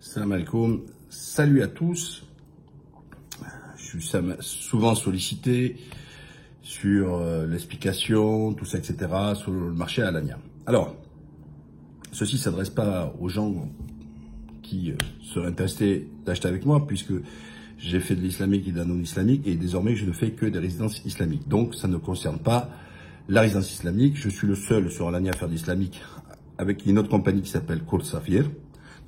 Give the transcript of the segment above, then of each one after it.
Salam alaikum. Salut à tous. Je suis souvent sollicité sur l'explication, tout ça, etc. sur le marché à Alanya. Alors, ceci ne s'adresse pas aux gens qui seraient intéressés d'acheter avec moi, puisque j'ai fait de l'islamique et de la non-islamique, et désormais je ne fais que des résidences islamiques. Donc ça ne concerne pas la résidence islamique. Je suis le seul sur Alanya à faire de l'islamique avec une autre compagnie qui s'appelle Côte Saphir.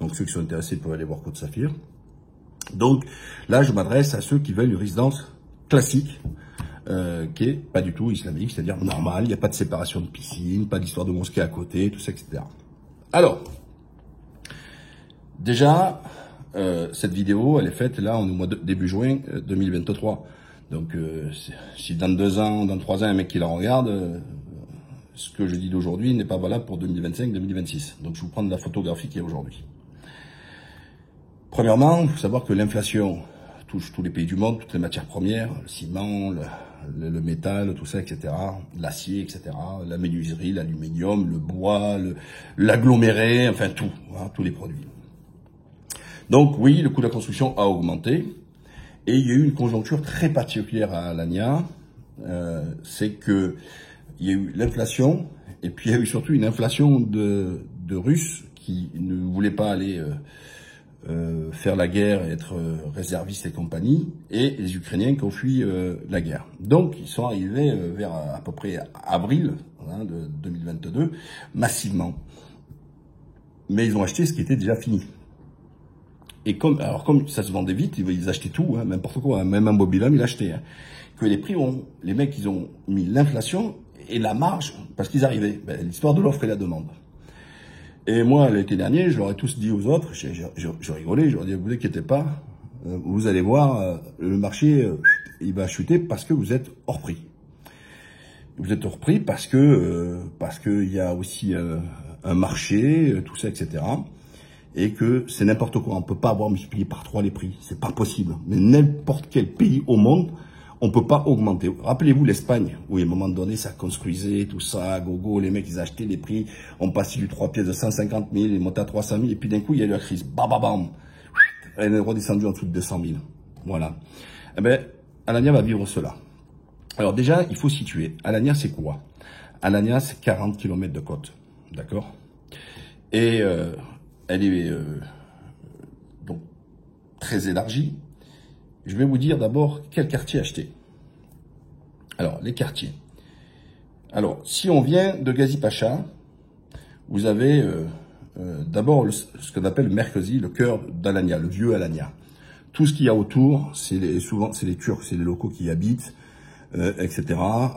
Donc ceux qui sont intéressés peuvent aller voir Côte Saphir. Donc là, je m'adresse à ceux qui veulent une résidence classique, qui est pas du tout islamique, c'est-à-dire normale. Il n'y a pas de séparation de piscine, pas d'histoire de mosquée à côté, tout ça, etc. Alors, déjà, cette vidéo, elle est faite là, on est au mois de début juin 2023. Donc, si dans 2 ans, dans 3 ans, un mec qui la regarde, ce que je dis d'aujourd'hui n'est pas valable pour 2025-2026. Donc, je vous prends de la photographie qui est aujourd'hui. Premièrement, il faut savoir que l'inflation touche tous les pays du monde, toutes les matières premières, le ciment, le métal, tout ça, etc., l'acier, etc., la menuiserie, l'aluminium, le bois, l'aggloméré, enfin tout, hein, tous les produits. Donc oui, le coût de la construction a augmenté, et il y a eu une conjoncture très particulière à Alanya, c'est que il y a eu l'inflation, et puis il y a eu surtout une inflation de Russes qui ne voulaient pas aller faire la guerre, être réservistes et compagnie, et les Ukrainiens qui ont fui la guerre. Donc, ils sont arrivés vers à peu près avril de 2022, massivement. Mais ils ont acheté ce qui était déjà fini. Et comme ça se vendait vite, ils achetaient tout, hein, n'importe quoi, hein, même un mobil-homme, ils l'achetaient. Hein. Que les prix les mecs, ils ont mis l'inflation et la marge, parce qu'ils arrivaient. Ben, l'histoire de l'offre et la demande. Et moi, l'été dernier, je leur ai tous dit aux autres, je rigolais, je leur ai dit, vous inquiétez pas, vous allez voir, le marché, il va chuter parce que vous êtes hors prix. Vous êtes hors prix parce que il y a aussi un marché, tout ça, etc. Et que c'est n'importe quoi. On peut pas avoir multiplié par 3 les prix. C'est pas possible. Mais n'importe quel pays au monde, on peut pas augmenter. Rappelez-vous l'Espagne, où à un moment donné, ça construisait, tout ça, gogo, les mecs, ils achetaient les prix, on passait du 3 pièces de 150 000, ils montaient à 300 000, et puis d'un coup, il y a eu la crise, bam, bam, bam, elle est redescendue en dessous de 200 000. Voilà. Eh ben, Alanya va vivre cela. Alors déjà, il faut situer. Alanya, c'est quoi? Alanya, c'est 40 km de côte. D'accord? Et elle est donc très élargie. Je vais vous dire d'abord quel quartier acheter. Alors, les quartiers. Alors, si on vient de Gazi Pacha, vous avez d'abord ce qu'on appelle Merkezi, le cœur d'Alanya, le vieux Alanya. Tout ce qu'il y a autour, souvent c'est les Turcs, c'est les locaux qui y habitent, etc.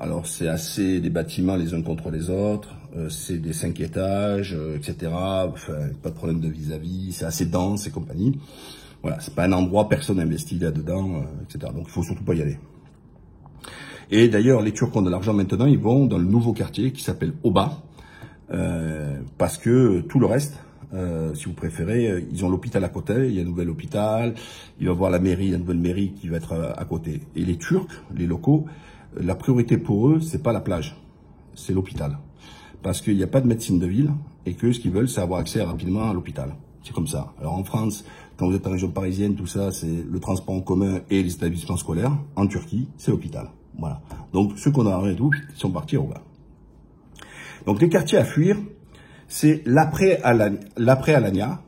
Alors, c'est des bâtiments les uns contre les autres, c'est des 5 étages, etc. Enfin, pas de problème de vis-à-vis, c'est assez dense et compagnie. Voilà, c'est pas un endroit, personne investit là-dedans, etc. Donc, il faut surtout pas y aller. Et d'ailleurs, les Turcs ont de l'argent maintenant, ils vont dans le nouveau quartier qui s'appelle Oba, parce que tout le reste, si vous préférez, ils ont l'hôpital à côté, il y a un nouvel hôpital, il va y avoir la mairie, la nouvelle mairie qui va être à côté. Et les Turcs, les locaux, la priorité pour eux, c'est pas la plage, c'est l'hôpital. Parce qu'il n'y a pas de médecine de ville, et que ce qu'ils veulent, c'est avoir accès rapidement à l'hôpital. C'est comme ça. Alors en France, quand vous êtes en région parisienne, tout ça, c'est le transport en commun et les établissements scolaires. En Turquie, c'est l'hôpital. Voilà. Donc ceux qu'on a arrêtés, ils sont partis au bas. Donc les quartiers à fuir, c'est l'après Alanya,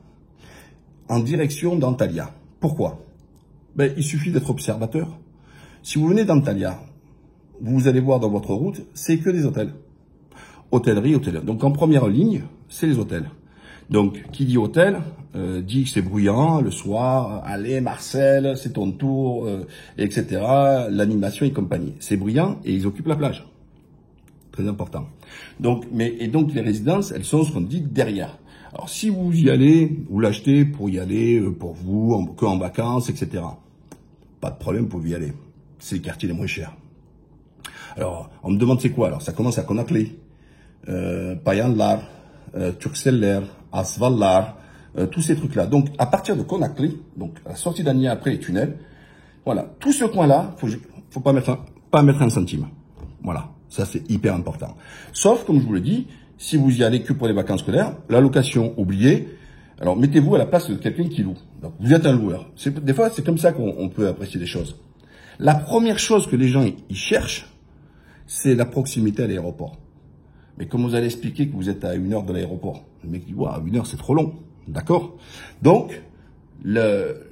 en direction d'Antalya. Pourquoi? Ben, il suffit d'être observateur. Si vous venez d'Antalya, vous allez voir dans votre route, c'est que des hôtels. Hôtellerie, hôtellerie. Donc en première ligne, c'est les hôtels. Donc, qui dit hôtel, dit que c'est bruyant le soir, allez Marcel, c'est ton tour, etc. L'animation et compagnie. C'est bruyant et ils occupent la plage. Très important. Donc, donc les résidences, elles sont ce qu'on dit derrière. Alors, si vous y allez, vous l'achetez pour y aller, pour vous, qu'en vacances, etc. Pas de problème, vous pouvez y aller. C'est les quartiers les moins chers. Alors, on me demande c'est quoi? Alors, ça commence à Conakry, Payanlar, Turkcellers, Asvallar, tous ces trucs-là. Donc, à partir de Conakry, donc à la sortie d'Alanya après les tunnels, voilà, tout ce coin-là, faut pas mettre un centime. Voilà, ça c'est hyper important. Sauf, comme je vous le dis, si vous y allez que pour les vacances scolaires, la location, oubliez. Alors, mettez-vous à la place de quelqu'un qui loue. Donc, vous êtes un loueur. Des fois, c'est comme ça qu'on peut apprécier les choses. La première chose que les gens ils cherchent, c'est la proximité à l'aéroport. Mais comme vous allez expliquer que vous êtes à 1 heure de l'aéroport, le mec dit, à 1 heure, c'est trop long. D'accord? Donc,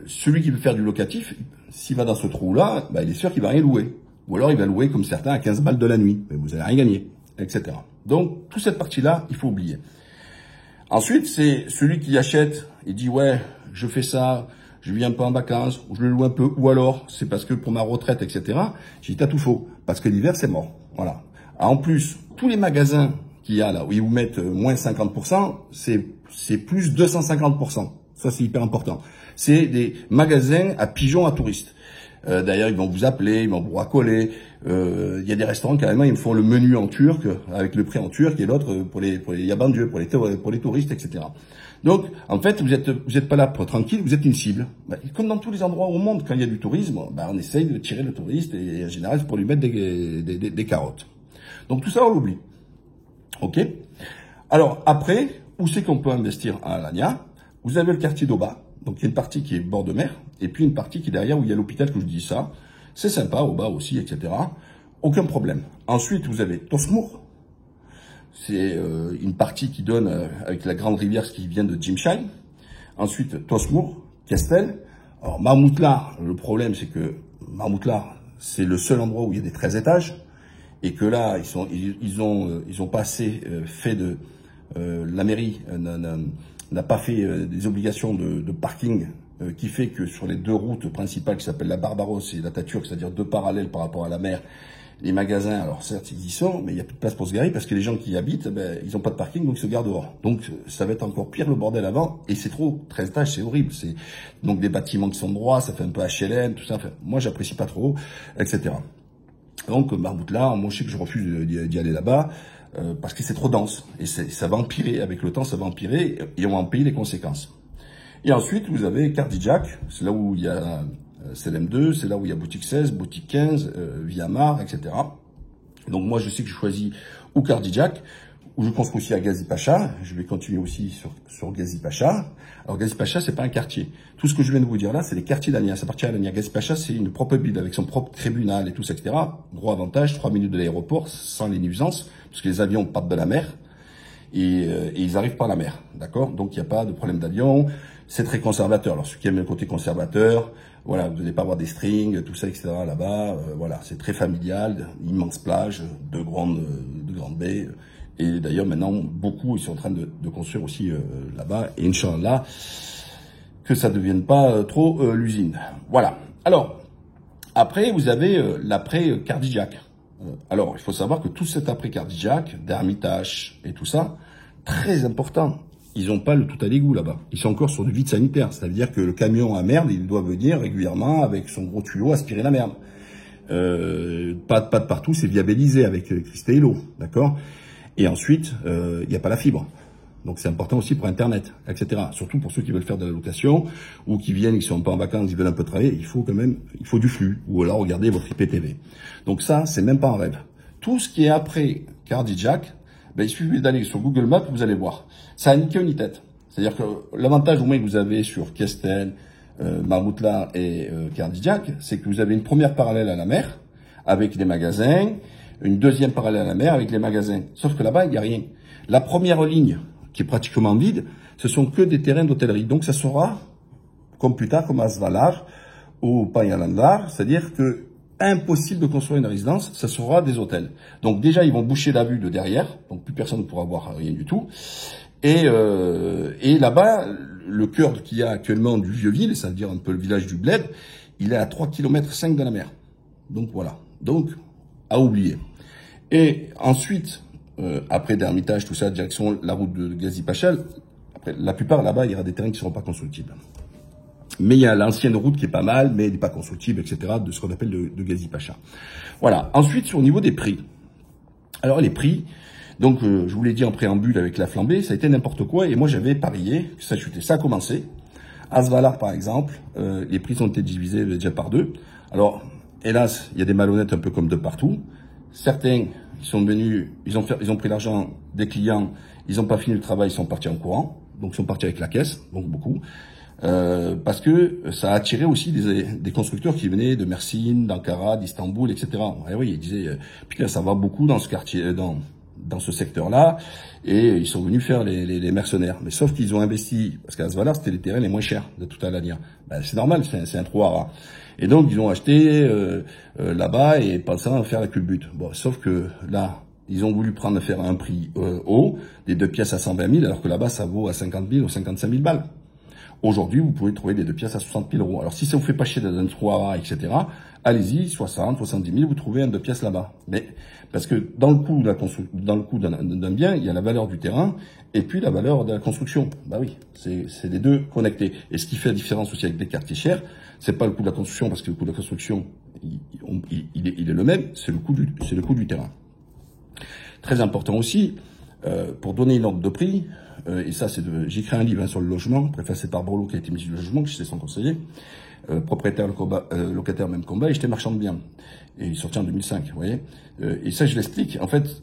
celui qui veut faire du locatif, s'il va dans ce trou-là, il est sûr qu'il va rien louer. Ou alors, il va louer, comme certains, à 15 balles de la nuit. Mais vous n'allez rien gagner, etc. Donc, toute cette partie-là, il faut oublier. Ensuite, c'est celui qui achète, il dit, ouais, je fais ça, je viens un peu en vacances, ou je le loue un peu, ou alors, c'est parce que pour ma retraite, etc. J'ai dit, t'as tout faux. Parce que l'hiver, c'est mort. Voilà. En plus, tous les magasins qu'il y a là, où ils vous mettent moins 50%, c'est plus 250%. Ça, c'est hyper important. C'est des magasins à pigeons à touristes. D'ailleurs, ils vont vous appeler, ils vont vous racoler. Il y a des restaurants, carrément, ils me font le menu en turc, avec le prix en turc, et l'autre pour les yabandieux, pour les touristes, etc. Donc, en fait, vous êtes pas là pour tranquille, vous êtes une cible. Comme dans tous les endroits au monde, quand il y a du tourisme, on essaye de tirer le touriste, et en général, c'est pour lui mettre des carottes. Donc, tout ça, on l'oublie. OK? Alors, après, où c'est qu'on peut investir à Alanya? Vous avez le quartier d'Oba. Donc, il y a une partie qui est bord de mer, et puis une partie qui est derrière, où il y a l'hôpital, que je dis ça. C'est sympa, au bas aussi, etc. Aucun problème. Ensuite, vous avez Tosmour. C'est une partie qui donne avec la grande rivière, ce qui vient de Jimshine. Ensuite, Tosmour, Kestel. Alors, Mahmoutla, le problème, c'est que Mahmoutla, c'est le seul endroit où il y a des 13 étages. Et que là, ils ont pas assez fait de... la mairie n'a pas fait des obligations de parking qui fait que sur les 2 routes principales qui s'appellent la Barbaros et la Taturk, c'est-à-dire 2 parallèles par rapport à la mer, les magasins, alors certes ils y sont, mais il n'y a plus de place pour se garer parce que les gens qui y habitent, ils n'ont pas de parking, donc ils se garent dehors. Donc ça va être encore pire le bordel avant, et c'est trop, 13 étages, c'est horrible. C'est donc des bâtiments qui sont droits, ça fait un peu HLM, tout ça. Enfin, moi j'apprécie pas trop, etc. Donc Mahmoutla, moi je sais que je refuse d'y aller là-bas, parce que c'est trop dense, et ça va empirer, avec le temps ça va empirer, et on va en payer les conséquences. Et ensuite, vous avez Kardijak, c'est là où il y a CLM2, c'est là où il y a Boutique 16, Boutique 15, Viamar, etc. Donc moi, je sais que je choisis ou Kardijak, ou je construis aussi à Gazi Pacha. Je vais continuer aussi sur Gazi Pacha. Alors Gazi Pacha, c'est pas un quartier. Tout ce que je viens de vous dire là, c'est les quartiers d'Alanya. Ça appartient à Alanya. Gazi Pacha, c'est une propre ville avec son propre tribunal et tout ça, etc. Gros avantage, 3 minutes de l'aéroport, sans les nuisances, parce que les avions partent de la mer. Et ils arrivent par la mer, d'accord? Donc il n'y a pas de problème d'avion, c'est très conservateur. Alors ceux qui aiment le côté conservateur, voilà, vous n'allez pas avoir des strings, tout ça, etc. là-bas, voilà, c'est très familial, immense plage, de grandes baies. Et d'ailleurs maintenant, beaucoup ils sont en train de construire aussi là-bas, et Inch'Allah, que ça ne devienne pas trop l'usine. Voilà. Alors, après, vous avez l'après cardiaque. Alors, il faut savoir que tout cet après cardiaque, d'Hermitage et tout ça, très important. Ils n'ont pas le tout à l'égout là-bas. Ils sont encore sur du vide sanitaire. C'est-à-dire que le camion à merde, il doit venir régulièrement avec son gros tuyau aspirer la merde. Pas de partout, c'est viabilisé avec Cristélo, d'accord? Et ensuite, il n'y a pas la fibre. Donc c'est important aussi pour Internet, etc. Surtout pour ceux qui veulent faire de la location ou qui viennent, qui sont pas en vacances, ils veulent un peu travailler. Il faut du flux. Ou alors regardez votre IPTV. Donc ça, c'est même pas un rêve. Tout ce qui est après Kardijak, il suffit d'aller sur Google Maps, vous allez voir. Ça n'a ni queue ni tête. C'est-à-dire que l'avantage au moins que vous avez sur Kestel, Mahmoutla et Kardijak, c'est que vous avez une première parallèle à la mer avec les magasins, une deuxième parallèle à la mer avec les magasins. Sauf que là-bas, il n'y a rien. La première ligne, qui est pratiquement vide, ce sont que des terrains d'hôtellerie. Donc ça sera, comme plus tard, comme à Svalar ou Payalandar, c'est-à-dire que impossible de construire une résidence, ça sera des hôtels. Donc déjà, ils vont boucher la vue de derrière, donc plus personne ne pourra voir rien du tout. Et là-bas, le cœur qu'il y a actuellement du Vieux-Ville, c'est-à-dire un peu le village du Bled, il est à 3,5 km de la mer. Donc voilà, donc à oublier. Et ensuite, après d'Hermitage, tout ça, direction la route de Gazi Pacha, après, la plupart là-bas, il y aura des terrains qui ne seront pas constructibles. Mais il y a l'ancienne route qui est pas mal, mais elle n'est pas constructible, etc., de ce qu'on appelle de Gazi Pacha. Voilà. Ensuite, au niveau des prix. Alors, les prix, donc, je vous l'ai dit en préambule avec la flambée, ça a été n'importe quoi, et moi, j'avais parié que ça chutait. Ça a commencé. À Svalar, par exemple, les prix ont été divisés déjà par 2. Alors, hélas, il y a des malhonnêtes un peu comme de partout. Certains, ils sont venus, ils ont pris l'argent des clients, ils n'ont pas fini le travail, ils sont partis en courant. donc ils sont partis avec la caisse, donc beaucoup. Parce que ça a attiré aussi des constructeurs qui venaient de Mersin, d'Ankara, d'Istanbul, etc. Et oui, ils disaient, putain, ça va beaucoup dans ce quartier, dans ce secteur-là, et ils sont venus faire les mercenaires. Mais sauf qu'ils ont investi, parce qu'à Svalar, c'était les terrains les moins chers de toute Alania. Ben, c'est normal, c'est un trou à rats. Et donc, ils ont acheté là-bas et pensant à faire la culbute. Bon, sauf que là, ils ont voulu faire un prix haut, des 2 pièces à 120 000, alors que là-bas, ça vaut à 50 000 ou 55 000 balles. Aujourd'hui, vous pouvez trouver des 2 pièces à 60 000 euros. Alors, si ça vous fait pas chier dans un trou à rats, etc., allez-y, 60, 70 000, vous trouvez un 2 pièces là-bas. Mais, parce que dans le coût d'un bien, il y a la valeur du terrain, et puis la valeur de la construction. Bah oui, c'est les deux connectés. Et ce qui fait la différence aussi avec des quartiers chers, c'est pas le coût de la construction, parce que le coût de la construction, il est le même, c'est le coût du terrain. Très important aussi, pour donner une ordre de prix, et ça, j'ai écrit un livre sur le logement, préfacé par Borloo, qui a été ministre du logement, que j'étais son conseiller, propriétaire, locataire, même combat, et j'étais marchand de biens. Et il est sorti en 2005, vous voyez. Et ça, je l'explique. En fait,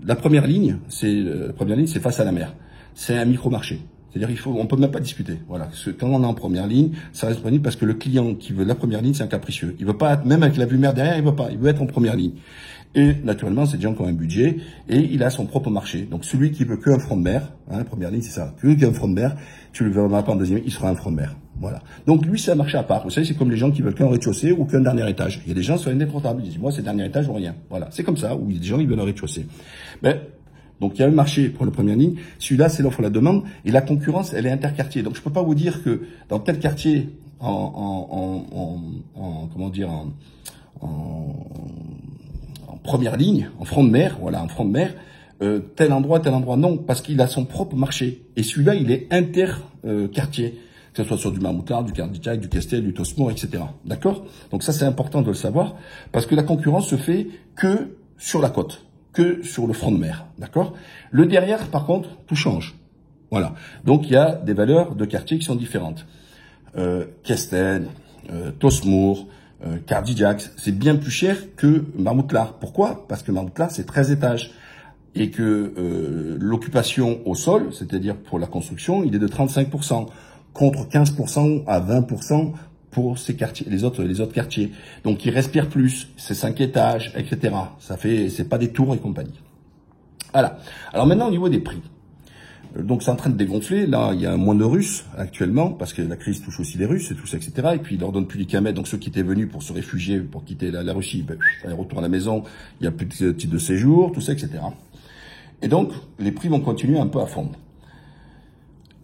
la première ligne, c'est face à la mer. C'est un micro-marché. C'est-à-dire, on peut même pas discuter. Voilà. Quand on est en première ligne, ça reste première ligne parce que le client qui veut la première ligne, c'est un capricieux. Il veut pas être, même avec la vue mer derrière, il veut pas. Il veut être en première ligne. Et, naturellement, c'est des gens qui ont un budget et il a son propre marché. Donc, celui qui veut qu'un front de mer, hein, première ligne, c'est ça. Celui qui veut qu'un front de mer, tu le verras pas en deuxième, il sera un front de mer. Voilà. Donc, lui, c'est un marché à part. Vous savez, c'est comme les gens qui veulent qu'un rez-de-chaussée ou qu'un dernier étage. Il y a des gens qui sont indétractables. Ils disent, moi, c'est dernier étage ou rien. Voilà. C'est comme ça. Ou il y a des gens qui veulent un rez-de-chaussée. Donc, il y a un marché pour la première ligne. Celui-là, c'est l'offre et la demande. Et la concurrence, elle est interquartier. Donc, je peux pas vous dire que dans tel quartier, en première ligne, en front de mer, voilà, en front de mer, tel endroit, non, parce qu'il a son propre marché. Et celui-là, il est interquartier. Que ce soit sur du Marmoutard, du Cardijak, du Kestel, du Tosmore, etc. D'accord? Donc ça, c'est important de le savoir, parce que la concurrence se fait que sur la côte, que sur le front de mer. D'accord? Le derrière, par contre, tout change. Voilà. Donc il y a des valeurs de quartier qui sont différentes. Kestel, Tosmore, Cardijak, c'est bien plus cher que Marmoutlar. Pourquoi? Parce que Marmoutlar, c'est 13 étages. Et que l'occupation au sol, c'est-à-dire pour la construction, il est de 35%, contre 15% à 20% pour ces quartiers, les autres quartiers. Donc ils respirent plus, c'est 5 étages, etc. C'est pas des tours et compagnie. Voilà. Alors maintenant au niveau des prix. Donc c'est en train de dégonfler. Là, il y a moins de Russes actuellement, parce que la crise touche aussi les Russes et tout ça, etc. Et puis ils leur donnent plus les kilomètres. Donc ceux qui étaient venus pour se réfugier, pour quitter la Russie, ils retournent à la maison. Il y a plus de titres de séjour, tout ça, etc. Et donc les prix vont continuer un peu à fondre.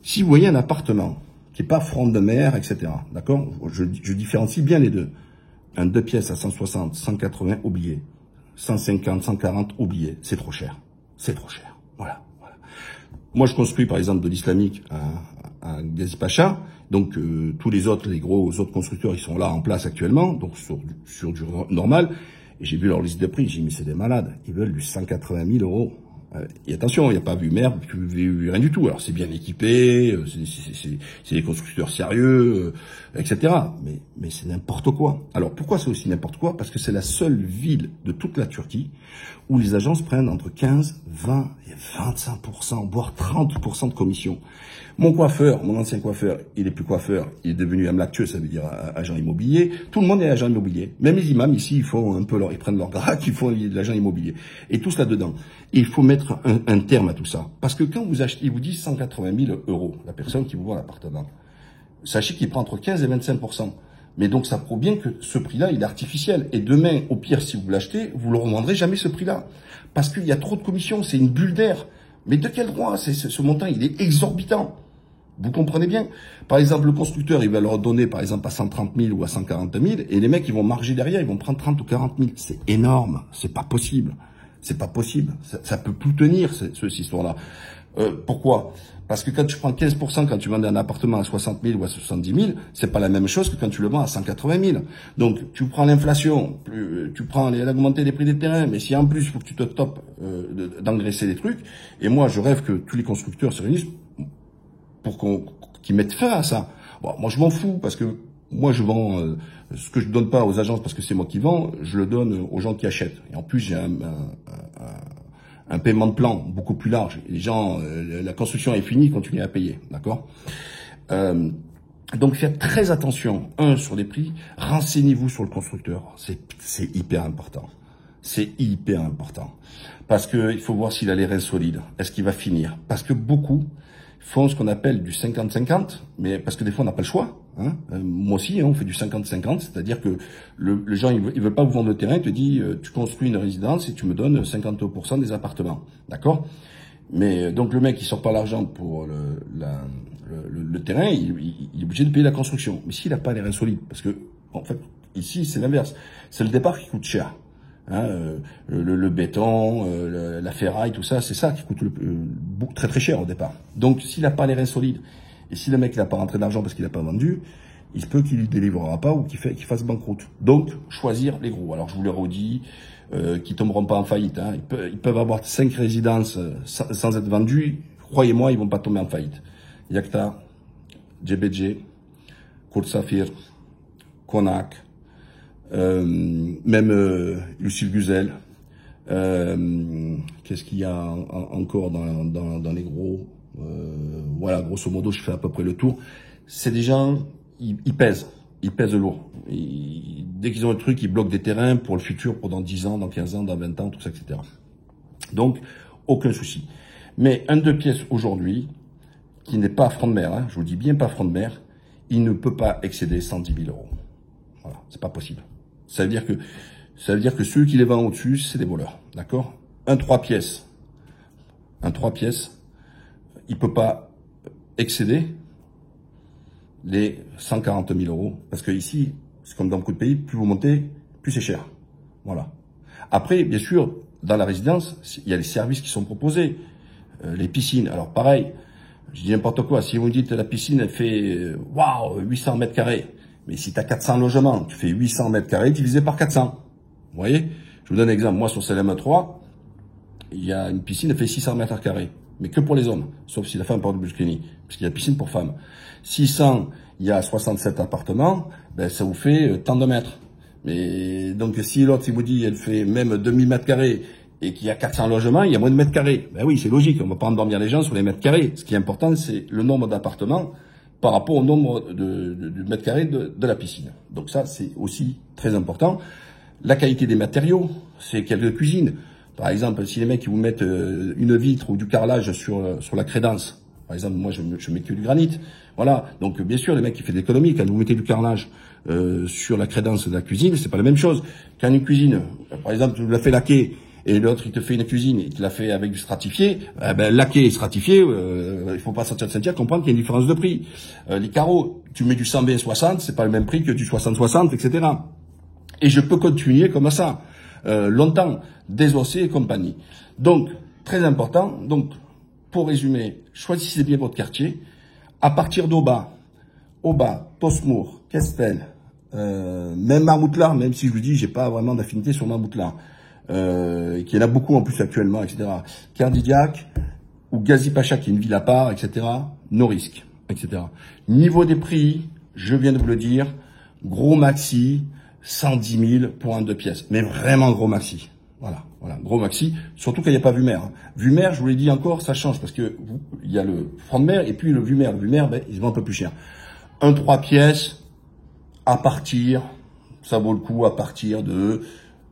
Si vous voyez un appartement qui est pas front de mer, etc. D'accord? Je différencie bien les deux. Un 2 pièces à 160, 180, oublié. 150, 140, oublié. C'est trop cher. C'est trop cher. Voilà. Moi, je construis, par exemple, de l'islamique à Gazi Pacha. Donc, tous les gros autres constructeurs, ils sont là en place actuellement. Donc, sur du normal. Et j'ai vu leur liste de prix. J'ai dit, mais c'est des malades. Ils veulent du 180 000 euros. Et attention, il n'y a pas vue mer, rien du tout. Alors c'est bien équipé, c'est des constructeurs sérieux, etc. Mais c'est n'importe quoi. Alors pourquoi c'est aussi n'importe quoi? Parce que c'est la seule ville de toute la Turquie où les agences prennent entre 15, 20 et 25%, voire 30% de commission. Mon ancien coiffeur, il est plus coiffeur, il est devenu amlactueux, ça veut dire agent immobilier. Tout le monde est agent immobilier. Même les imams ici, ils prennent leur grade, ils font de l'agent immobilier. Et tout cela dedans. Et il faut mettre un terme à tout ça. Parce que quand vous achetez, ils vous disent 180 000 euros, la personne qui vous vend l'appartement. Sachez qu'il prend entre 15 et 25%. Mais donc ça prouve bien que ce prix-là, il est artificiel. Et demain, au pire, si vous l'achetez, vous ne le revendrez jamais ce prix-là. Parce qu'il y a trop de commissions, c'est une bulle d'air. Mais de quel droit? Ce montant, il est exorbitant. Vous comprenez bien? Par exemple, le constructeur, il va leur donner, par exemple, à 130 000 ou à 140 000, et les mecs, ils vont marger derrière, ils vont prendre 30 ou 40 000. C'est énorme. C'est pas possible. C'est pas possible. Ça peut plus tenir, cette histoire-là. Pourquoi? Parce que quand tu prends 15%, quand tu vends un appartement à 60 000 ou à 70 000, c'est pas la même chose que quand tu le vends à 180 000. Donc, tu prends l'inflation, tu prends l'augmenter des prix des terrains, mais si en plus, il faut que tu te topes d'engraisser des trucs, et moi, je rêve que tous les constructeurs se réunissent pour qu'ils mettent fin à ça. Bon, moi, je m'en fous, parce que moi, je vends ce que je donne pas aux agences, parce que c'est moi qui vends, je le donne aux gens qui achètent. Et en plus, j'ai un paiement de plan beaucoup plus large. Les gens, la construction est finie, continuez à payer, d'accord? Donc faites très attention, sur les prix, renseignez-vous sur le constructeur, c'est hyper important. C'est hyper important. Parce que il faut voir s'il a les reins solides. Est-ce qu'il va finir? Parce que beaucoup font ce qu'on appelle du 50-50, mais parce que des fois on n'a pas le choix. Hein. Moi aussi, on fait du 50-50, c'est-à-dire que le gens, il veut pas vous vendre le terrain, il te dit, tu construis une résidence et tu me donnes 50% des appartements. D'accord? Mais donc le mec, il sort pas l'argent pour le terrain, il est obligé de payer la construction. Mais s'il n'a pas les reins solides, parce que en fait, ici, c'est l'inverse. C'est le départ qui coûte cher. Hein, le béton, la ferraille, tout ça, c'est ça qui coûte très très cher au départ. Donc s'il n'a pas les reins solides, et si le mec il n'a pas rentré d'argent parce qu'il n'a pas vendu, il se peut qu'il ne délivrera pas ou qu'il fasse banqueroute. Donc choisir les gros. Alors je vous le redis, qui tomberont pas en faillite. Hein. Ils peuvent avoir 5 résidences sans être vendus. Croyez-moi, ils vont pas tomber en faillite. Yakta, JBG, Côte Saphir, Konak, même Lucille Guzel. Qu'est-ce qu'il y a encore dans les gros? Voilà, grosso modo, je fais à peu près le tour. C'est des gens, ils pèsent lourd. Dès qu'ils ont un truc, ils bloquent des terrains pour le futur, pour dans 10 ans, dans 15 ans, dans 20 ans, tout ça, etc. Donc, aucun souci. Mais un 2 pièces aujourd'hui, qui n'est pas front de mer, hein, je vous dis bien pas front de mer, il ne peut pas excéder 110 000 euros. Voilà, c'est pas possible. Ça veut dire que ceux qui les vendent au-dessus, c'est des voleurs, d'accord? Un 3 pièces, il peut pas excéder les 140 000 euros. Parce que ici, c'est comme dans beaucoup de pays, plus vous montez, plus c'est cher. Voilà. Après, bien sûr, dans la résidence, il y a les services qui sont proposés. Les piscines, alors pareil, je dis n'importe quoi. Si vous me dites la piscine, elle fait, waouh, 800 mètres carrés. Mais si tu as 400 logements, tu fais 800 mètres carrés divisé par 400. Vous voyez? Je vous donne un exemple. Moi, sur CLM3, il y a une piscine, elle fait 600 mètres carrés. Mais que pour les hommes. Sauf si la femme porte du bikini. Parce qu'il y a une piscine pour femmes. 600, il y a 67 appartements, ben, ça vous fait tant de mètres. Mais, donc, si l'autre, il vous dit, elle fait même 2000 mètres carrés, et qu'il y a 400 logements, il y a moins de mètres carrés. Ben oui, c'est logique. On va pas endormir les gens sur les mètres carrés. Ce qui est important, c'est le nombre d'appartements par rapport au nombre de mètres carrés de la piscine. Donc ça, c'est aussi très important. La qualité des matériaux, c'est quelques cuisines. Par exemple, si les mecs ils vous mettent une vitre ou du carrelage sur la crédence, par exemple, moi je mets que du granit. Voilà. Donc bien sûr, les mecs qui font de l'économie, quand vous mettez du carrelage sur la crédence de la cuisine, c'est pas la même chose. Quand une cuisine, par exemple, tu la fais laquer et l'autre il te fait une cuisine, il te la fait avec du stratifié, ben laqué et stratifié, il faut pas sortir de Saint-Pierre comprendre qu'il y a une différence de prix. Les carreaux, tu mets du 120-60, c'est pas le même prix que du 60-60, etc. Et je peux continuer comme ça. Longtemps, désossé et compagnie. Donc, très important, donc, pour résumer, choisissez bien votre quartier. À partir d'Auba, Postmour, Castel, même Marmoutlar, même si je vous dis, j'ai pas vraiment d'affinité sur Marmoutlar, qu'il y en a beaucoup en plus actuellement, etc. Cardidiac, ou Gazi-Pacha, qui est une ville à part, etc. No risque, etc. Niveau des prix, je viens de vous le dire, gros maxi, 110 000 pour un 2 pièces. Mais vraiment gros maxi. Voilà, gros maxi. Surtout qu'il n'y a pas vue mer. Hein. Vue mer, je vous l'ai dit encore, ça change parce que il y a le front de mer et puis le vue mer. Le vue mer, ben, il se vend un peu plus cher. Un 3 pièces, à partir, ça vaut le coup à partir de,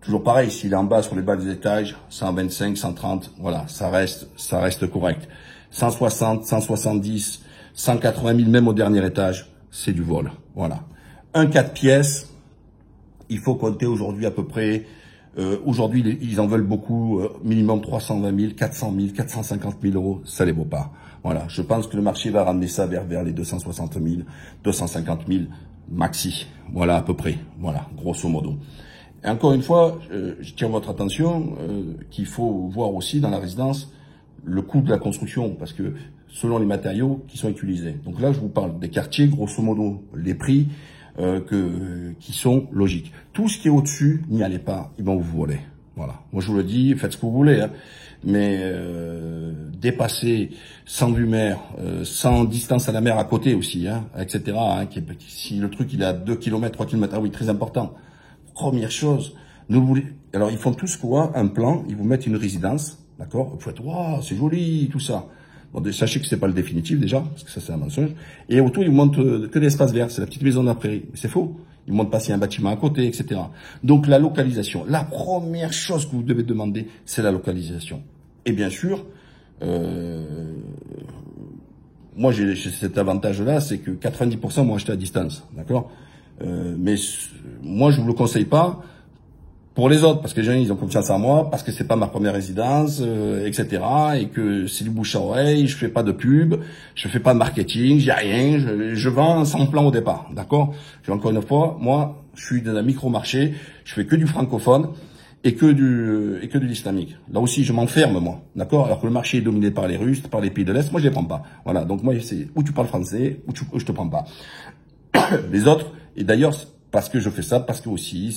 toujours pareil, s'il est en bas sur les bas des étages, 125, 130, voilà, ça reste correct. 160, 170, 180 000, même au dernier étage, c'est du vol. Voilà. Un 4 pièces, il faut compter aujourd'hui à peu près, aujourd'hui ils en veulent beaucoup, minimum 320 000, 400 000, 450 000 euros, ça les vaut pas. Voilà, je pense que le marché va ramener ça vers les 260 000, 250 000 maxi. Voilà à peu près, voilà, grosso modo. Et encore une fois, je tiens votre attention qu'il faut voir aussi dans la résidence le coût de la construction, parce que selon les matériaux qui sont utilisés. Donc là, je vous parle des quartiers, grosso modo, les prix, qui sont logiques. Tout ce qui est au-dessus, n'y allez pas, ils vont vous voler. Voilà. Moi, je vous le dis, faites ce que vous voulez, hein. Mais dépasser sans vue mer, sans distance à la mer à côté aussi, hein, etc. Hein, si le truc il est à 2 km, 3 km, ah oui, très important. Première chose, alors ils font tous quoi? Un plan, ils vous mettent une résidence d'accord? Vous faites, waouh, c'est joli, tout ça. Bon, sachez que c'est pas le définitif déjà, parce que ça c'est un mensonge. Et autour, ils montrent que des espaces verts, c'est la petite maison de la prairie. Mais c'est faux. Ils montrent pas s'il y a un bâtiment à côté, etc. Donc la localisation, la première chose que vous devez demander, c'est la localisation. Et bien sûr, moi j'ai cet avantage-là, c'est que 90% m'ont acheté à distance, d'accord? Mais moi je vous le conseille pas. Pour les autres, parce que les gens, ils ont confiance en moi, parce que c'est pas ma première résidence, etc. Et que c'est du bouche à oreille, je fais pas de pub, je fais pas de marketing, j'ai rien, je vends sans plan au départ, d'accord? Encore une fois, moi, je suis dans un micro-marché, je fais que du francophone et que de l'islamique. Là aussi, je m'enferme, moi, d'accord? Alors que le marché est dominé par les Russes, par les pays de l'Est, moi, je les prends pas. Voilà, donc moi, c'est où tu parles français, où je te prends pas. Les autres, et d'ailleurs, parce que je fais ça, parce que aussi,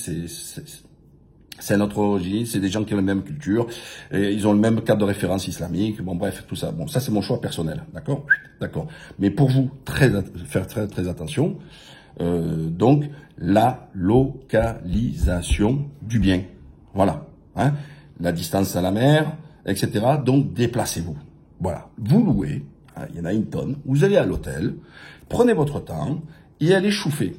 c'est notre origine, c'est des gens qui ont la même culture, et ils ont le même cadre de référence islamique, bon bref, tout ça. Bon, ça c'est mon choix personnel, d'accord? D'accord. Mais pour vous, faire très attention, donc, la localisation du bien. Voilà. Hein? La distance à la mer, etc. Donc, déplacez-vous. Voilà. Vous louez, hein, il y en a une tonne, vous allez à l'hôtel, prenez votre temps et allez chauffer.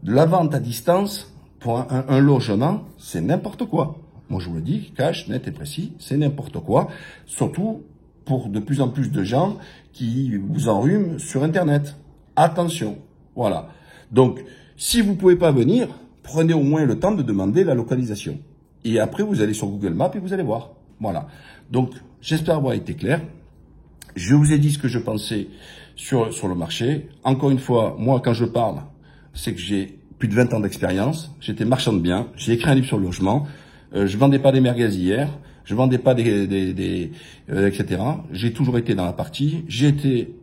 La vente à distance, pour un logement, c'est n'importe quoi. Moi, je vous le dis, cash, net et précis, c'est n'importe quoi. Surtout pour de plus en plus de gens qui vous enrhument sur Internet. Attention. Voilà. Donc, si vous pouvez pas venir, prenez au moins le temps de demander la localisation. Et après, vous allez sur Google Maps et vous allez voir. Voilà. Donc, j'espère avoir été clair. Je vous ai dit ce que je pensais sur le marché. Encore une fois, moi, quand je parle, c'est que j'ai plus de 20 ans d'expérience, j'étais marchand de biens, j'ai écrit un livre sur le logement, je vendais pas des merguez hier, je vendais pas etc. J'ai toujours été dans la partie, j'ai été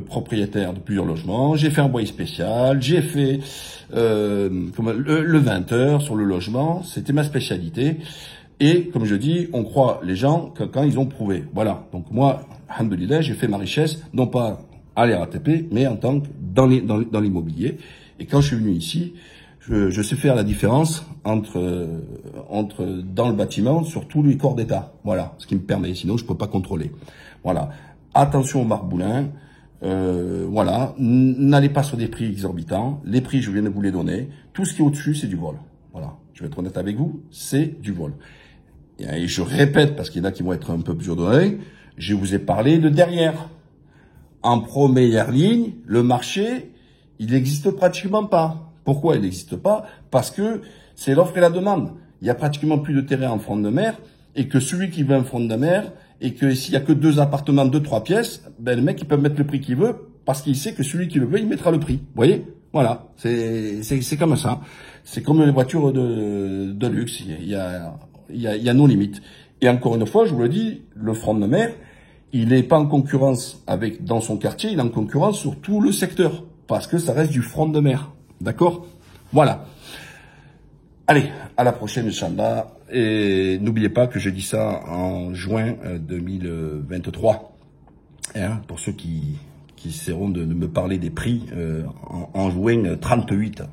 propriétaire de plusieurs logements, j'ai fait un bail spécial, j'ai fait le 20 heures sur le logement, c'était ma spécialité. Et comme je dis, on croit les gens que quand ils ont prouvé. Voilà. Donc moi, alhamdoulilah, j'ai fait ma richesse, non pas à l'RATP, mais en tant que dans l'immobilier. Et quand je suis venu ici, je sais faire la différence entre dans le bâtiment sur tous les corps d'État. Voilà, ce qui me permet. Sinon, je peux pas contrôler. Voilà. Attention aux marboulins. Voilà. N'allez pas sur des prix exorbitants. Les prix, je viens de vous les donner. Tout ce qui est au-dessus, c'est du vol. Voilà. Je vais être honnête avec vous, c'est du vol. Et je répète, parce qu'il y en a qui vont être un peu plus d'oreilles, je vous ai parlé de derrière. En première ligne, le marché, il n'existe pratiquement pas. Pourquoi il n'existe pas? Parce que c'est l'offre et la demande. Il y a pratiquement plus de terrain en front de mer, et que celui qui veut un front de mer, et que s'il y a que 2 appartements de 3 pièces, ben le mec il peut mettre le prix qu'il veut, parce qu'il sait que celui qui le veut, il mettra le prix. Vous voyez? Voilà. C'est comme ça. C'est comme les voitures de luxe. Il y a nos limites. Et encore une fois, je vous le dis, le front de mer, il n'est pas en concurrence avec, dans son quartier, il est en concurrence sur tout le secteur. Parce que ça reste du front de mer. D'accord? Voilà. Allez, à la prochaine, Inch'Allah. Et n'oubliez pas que je dis ça en juin 2023. Hein, pour ceux qui essaieront de me parler des prix en juin 38.